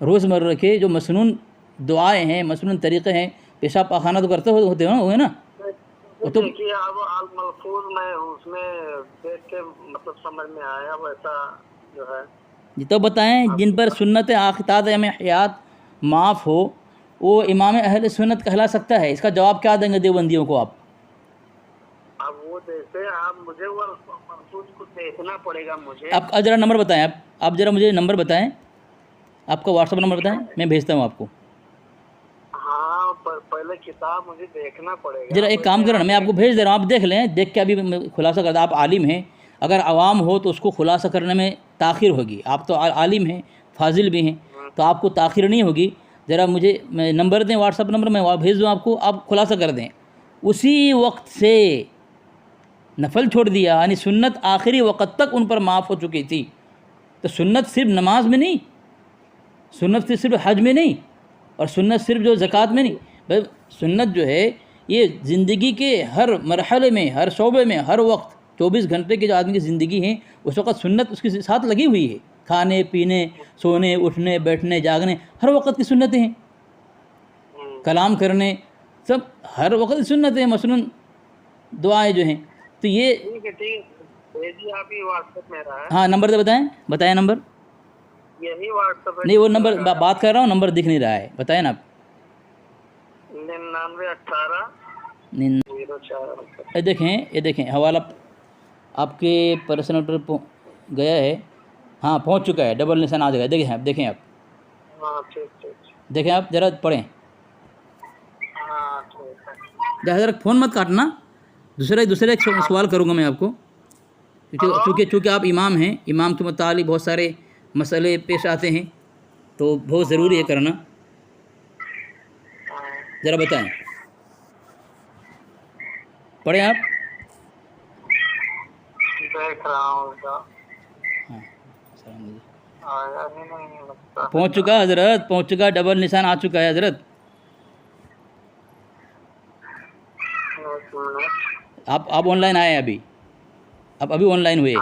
روزمرہ کے جو مسنون دعائیں ہیں، مسنون طریقے ہیں، پیشاب پاخانہ تو کرتے ہوتے ہوئے نا، وہ تو دیکھیے اب الملفوظ میں اس میں دیکھ کے مطلب سمجھ میں آیا ویسا جو ہے. یہ تو بتائیں جن پر سنت آختاد میں حیات معاف ہو وہ امام اہل سنت کہلا سکتا ہے. اس کا جواب کیا دیں گے دیوبندیوں کو آپ؟ اب وہ دیکھتے آپ مجھے وہ ملفوظ کو دیکھنا پڑے گا مجھے. آپ ذرا نمبر بتائیں، آپ ذرا مجھے نمبر بتائیں، آپ کا واٹس ایپ نمبر بتائیں، میں بھیجتا ہوں آپ کو. ہاں پہلے کتاب مجھے دیکھنا پڑے گا. ذرا ایک کام کریں نا، میں آپ کو بھیج دے رہا ہوں، آپ دیکھ لیں، دیکھ کے ابھی خلاصہ کرتا. آپ عالم ہیں، اگر عوام ہو تو اس کو خلاصہ کرنے میں تاخیر ہوگی. آپ تو عالم ہیں، فاضل بھی ہیں، تو آپ کو تاخیر نہیں ہوگی. ذرا مجھے نمبر دیں، واٹس ایپ نمبر، میں بھیج دوں آپ کو، آپ خلاصہ کر دیں. اسی وقت سے نفل چھوڑ دیا، یعنی سنت آخری وقت تک ان پر معاف ہو چکی تھی. تو سنت صرف نماز میں نہیں، سنت صرف حج میں نہیں، اور سنت صرف جو زکوٰۃ میں نہیں. بھائی سنت جو ہے یہ زندگی کے ہر مرحلے میں، ہر شعبے میں، ہر وقت 24 گھنٹے کی جو آدمی کی زندگی ہے اس وقت سنت اس کے ساتھ لگی ہوئی ہے. کھانے پینے، سونے، اٹھنے، بیٹھنے، جاگنے، ہر وقت کی سنتیں ہیں. کلام کرنے، سب ہر وقت کی سنتیں ہیں. مثلاً دعائیں جو ہیں، تو یہ ٹھیک ہے بھیجیے آپ ہی واٹس ایپ میرا ہے. ہاں نمبر تو بتائیں نمبر. یہی واٹس ایپ نہیں وہ نمبر بات کر رہا ہوں، نمبر دکھ نہیں رہا ہے، بتائیں نا آپ. 9918 یہ دیکھیں حوالہ آپ کے پرسنل پر گیا ہے. ہاں پہنچ چکا ہے، ڈبل نشان آ جائے گا. دیکھیں آپ ہاں ٹھیک. دیکھیں آپ ذرا پڑھیں. ہاں ٹھیک ہے. ذرا فون مت کاٹنا، دوسرے ایک سوال کروں گا میں آپ کو، چونکہ آپ امام ہیں، امام کے متعلق بہت سارے مسئلے پیش آتے ہیں، تو بہت ضروری ہے کرنا. ذرا بتائیں، پڑھیں آپ. دیکھ رہا ہوں ہاں آیا ہی نہیں لگتا. پہنچ چکا حضرت، پہنچ چکا، ڈبل نشان آ چکا ہے حضرت. ایک منٹ. آپ آن لائن آئے ابھی، آپ ابھی آن لائن ہوئے،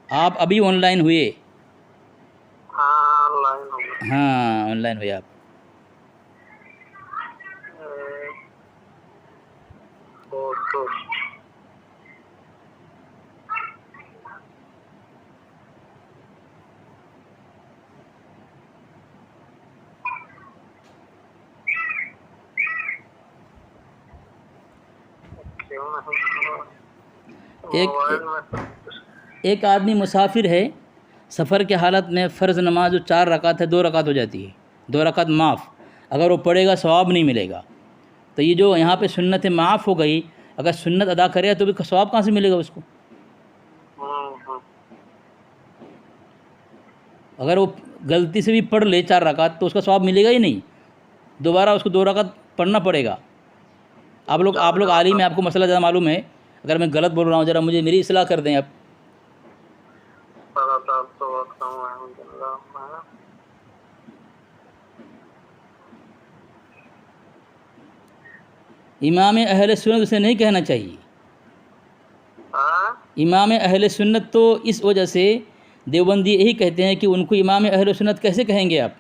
آپ ابھی آن لائن ہوئے. ہاں لائن ہو گیا. ہاں آن لائن ہوئے آپ. فوٹو ایک آدمی مسافر ہے، سفر کے حالت میں فرض نماز جو 4 رکعت ہے 2 رکعت ہو جاتی ہے، 2 رکعت معاف. اگر وہ پڑھے گا ثواب نہیں ملے گا. تو یہ جو یہاں پہ سنت معاف ہو گئی، اگر سنت ادا کرے تو بھی ثواب کہاں سے ملے گا اس کو؟ اگر وہ غلطی سے بھی پڑھ لے 4 رکعت تو اس کا ثواب ملے گا ہی نہیں، دوبارہ اس کو 2 رکعت پڑھنا پڑے گا. آپ لوگ عالم ہیں، آپ کو مسئلہ زیادہ معلوم ہے. اگر میں غلط بول رہا ہوں ذرا مجھے میری اصلاح کر دیں آپ. امام اہل سنت اسے نہیں کہنا چاہیے. امام اہل سنت تو اس وجہ سے دیوبندی یہی کہتے ہیں کہ ان کو امام اہل سنت کیسے کہیں گے آپ؟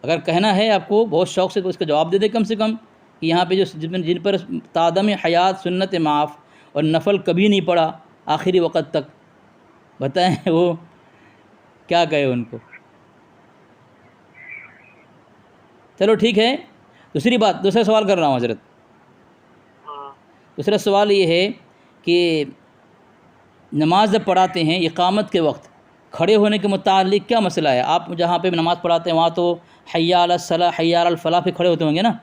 اگر کہنا ہے آپ کو بہت شوق سے تو اس کا جواب دے دیں کم سے کم، کہ یہاں پہ جن پر تعدم حیات سنت معاف اور نفل کبھی نہیں پڑا آخری وقت تک، بتائیں وہ کیا کہے ان کو. چلو ٹھیک ہے. دوسرا سوال کر رہا ہوں حضرت. دوسرا سوال یہ ہے کہ نماز جب پڑھاتے ہیں اقامت کے وقت کھڑے ہونے کے متعلق کیا مسئلہ ہے؟ آپ جہاں پہ نماز پڑھاتے ہیں وہاں تو حی علی الصلاۃ، حی علی الفلاح پہ کھڑے ہوتے ہوں گے نا.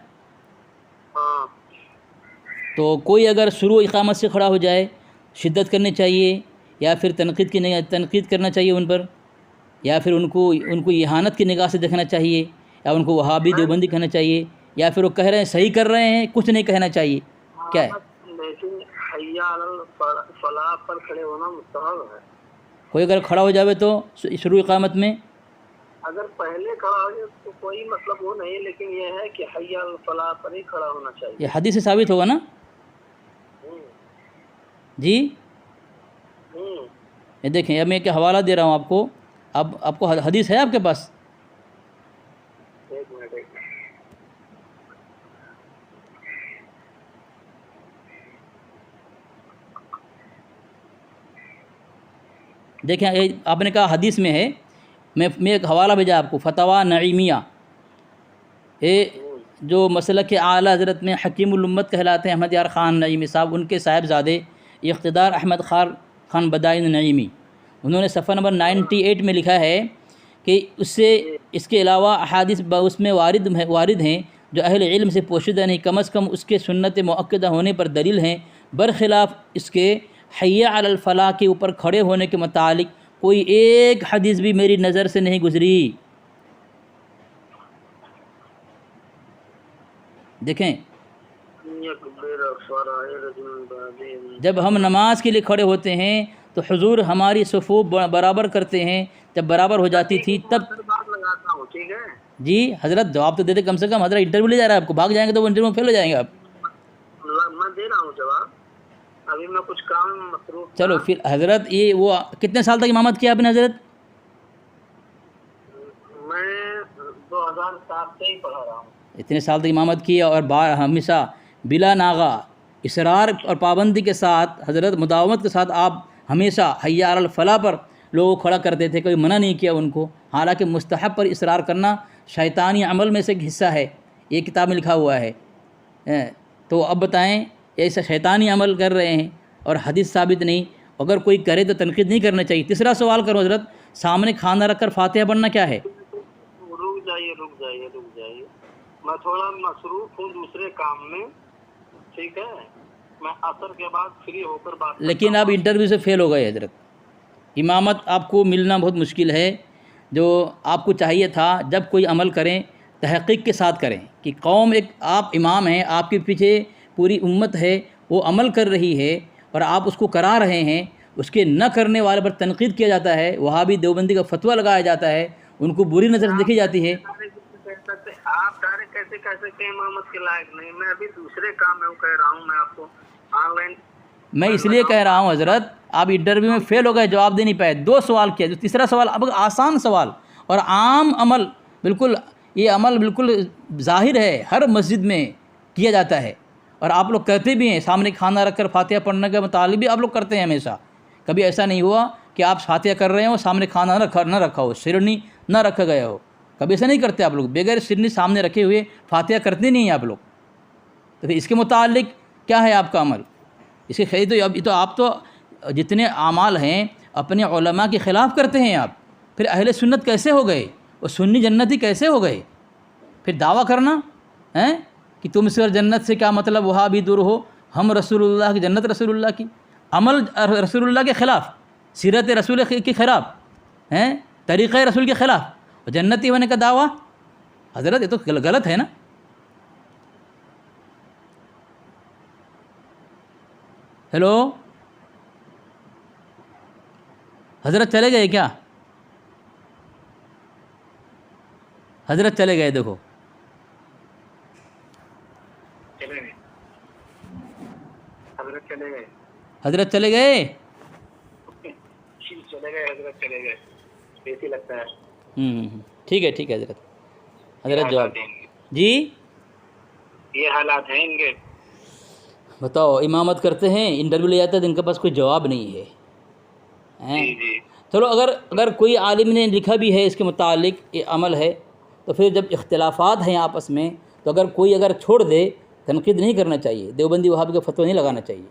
تو کوئی اگر شروع اقامت سے کھڑا ہو جائے، شدت کرنی چاہیے یا پھر تنقید کرنا چاہیے ان پر، یا پھر ان کو اہانت کی نگاہ سے دیکھنا چاہیے، یا ان کو وہابی دیوبندی کہنا چاہیے، یا پھر وہ کہہ رہے ہیں صحیح کر رہے ہیں کچھ نہیں کہنا چاہیے؟ کیا ہے؟ لیکن حی علی الفلاح پر کھڑے ہونا مستحب ہے. کوئی اگر کھڑا ہو جاوے تو شروع اقامت میں، اگر پہلے کھڑا ہو جائے تو کوئی مطلب وہ نہیں، لیکن یہ ہے کہ حی علی الفلاح پر ہی کھڑا ہونا چاہیے. یہ حدیث سے ثابت ہوگا نا جی؟ یہ دیکھیں اب میں ایک حوالہ دے رہا ہوں آپ کو. اب آپ کو حدیث ہے آپ کے پاس؟ دیکھیں آپ نے کہا حدیث میں ہے، میں ایک حوالہ بھیجا آپ کو، فتاوی نعیمیہ، جو مسلک اعلیٰ حضرت میں حکیم الامت کہلاتے ہیں احمد یار خان نعیمی صاحب، ان کے صاحبزادے اقتدار احمد خان بدائی نعیمی، انہوں نے صفحہ نمبر 98 میں لکھا ہے کہ اس کے علاوہ احادیث اس میں وارد ہیں جو اہل علم سے پوشیدہ نہیں، کم از کم اس کے سنت مؤکدہ ہونے پر دلیل ہیں، برخلاف اس کے حی علی الفلاح کے اوپر کھڑے ہونے کے متعلق کوئی ایک حدیث بھی میری نظر سے نہیں گزری۔ دیکھیں، جب ہم نماز کے لیے کھڑے ہوتے ہیں تو حضور ہماری صفوف برابر کرتے ہیں، جب برابر ہو جاتی تھی تب بات لگاتا ہوں، ٹھیک ہے جی حضرت جواب تو دے دے، کم سے کم حضرت انٹرویو لے جا رہا ہے آپ کو، بھاگ جائیں گے تو وہ انٹرویو میں فیل ہو جائیں گے آپ۔ میں دے رہا ہوں جواب، ابھی میں کچھ کام میں مصروف تھا۔ چلو پھر حضرت، یہ وہ کتنے سال تک امامت کیا آپ نے حضرت؟ میں 2007 سے ہی پڑھا رہا ہوں۔ اتنے سال تک امامت کی اور ہمیشہ بلا ناغہ اصرار اور پابندی کے ساتھ، حضرت مداومت کے ساتھ آپ ہمیشہ حی علی الفلاح پر لوگوں کو کھڑا کرتے تھے، کوئی منع نہیں کیا ان کو، حالانکہ مستحب پر اصرار کرنا شیطانی عمل میں سے ایک حصہ ہے، یہ کتاب میں لکھا ہوا ہے۔ تو اب بتائیں، ایسا شیطانی عمل کر رہے ہیں اور حدیث ثابت نہیں، اگر کوئی کرے تو تنقید نہیں کرنا چاہیے۔ تیسرا سوال کرو حضرت، سامنے کھانا رکھ کر فاتحہ پڑھنا کیا ہے؟ رک جائیے، میں تھوڑا مصروف ہوں دوسرے کام میں، ٹھیک ہے، میں عصر کے بعد فری ہو کر بات، لیکن آپ انٹرویو سے فیل ہو گئے حضرت، امامت آپ کو ملنا بہت مشکل ہے۔ جو آپ کو چاہیے تھا جب کوئی عمل کریں تحقیق کے ساتھ کریں، کہ قوم ایک آپ امام ہیں، آپ کے پیچھے پوری امت ہے، وہ عمل کر رہی ہے اور آپ اس کو کرا رہے ہیں، اس کے نہ کرنے والے پر تنقید کیا جاتا ہے، وہابی دیوبندی کا فتویٰ لگایا جاتا ہے، ان کو بری نظر سے دیکھی جاتی ہے۔ آپ ڈائریکٹ کیسے کہہ سکتے ہیں امامت کے لائق نہیں؟ میں ابھی دوسرے کام میں کہہ رہا ہوں، میں آپ کو آن لائن میں اس لیے کہہ رہا ہوں حضرت، آپ انٹرویو میں فیل ہو گئے، جواب دے نہیں پائے، 2 سوال کیا، جو تیسرا سوال اب آسان سوال اور عام عمل، بالکل یہ عمل بالکل ظاہر ہے، ہر مسجد میں کیا جاتا ہے اور آپ لوگ کرتے بھی ہیں، سامنے کھانا رکھ کر فاتحہ پڑھنے کے مطالب بھی آپ لوگ کرتے ہیں ہمیشہ، کبھی ایسا نہیں ہوا کہ آپ فاتحہ کر رہے ہو سامنے کھانا نہ رکھا ہو، سرنی نہ رکھا گیا ہو، کبھی ایسا نہیں کرتے آپ لوگ، بغیر سرنی سامنے رکھے ہوئے فاتحہ کرتے نہیں ہیں آپ لوگ۔ تو پھر اس کے متعلق کیا ہے آپ کا عمل؟ اس کے خیال تو آپ تو جتنے اعمال ہیں اپنے علماء کے خلاف کرتے ہیں آپ، پھر اہل سنت کیسے ہو گئے اور سنی جنتی کیسے ہو گئے؟ پھر دعویٰ کرنا ہے کہ تم سے جنت سے کیا مطلب، وہاں بھی دور ہو، ہم رسول اللہ کی جنت، رسول اللہ کی عمل رسول اللہ کے خلاف، سیرت رسول کے خلاف ہیں، طریقہ رسول کے خلاف، اور جنتی ہونے کا دعویٰ، حضرت یہ تو غلط ہے نا۔ ہیلو حضرت چلے گئے کیا؟ حضرت چلے گئے، دیکھو حضرت چلے گئے، ایسی لگتا ہے۔ ٹھیک ہے حضرت جواب جی، یہ حالات ہیں ان کے۔ بتاؤ، امامت کرتے ہیں، انٹرویو لے جاتے ہیں، ان کے پاس کوئی جواب نہیں ہے۔ جی چلو اگر کوئی عالم نے لکھا بھی ہے اس کے متعلق یہ عمل ہے، تو پھر جب اختلافات ہیں آپس میں، تو اگر کوئی چھوڑ دے، تنقید نہیں کرنا چاہیے، دیوبندی وہابی کا فتویٰ نہیں لگانا چاہیے۔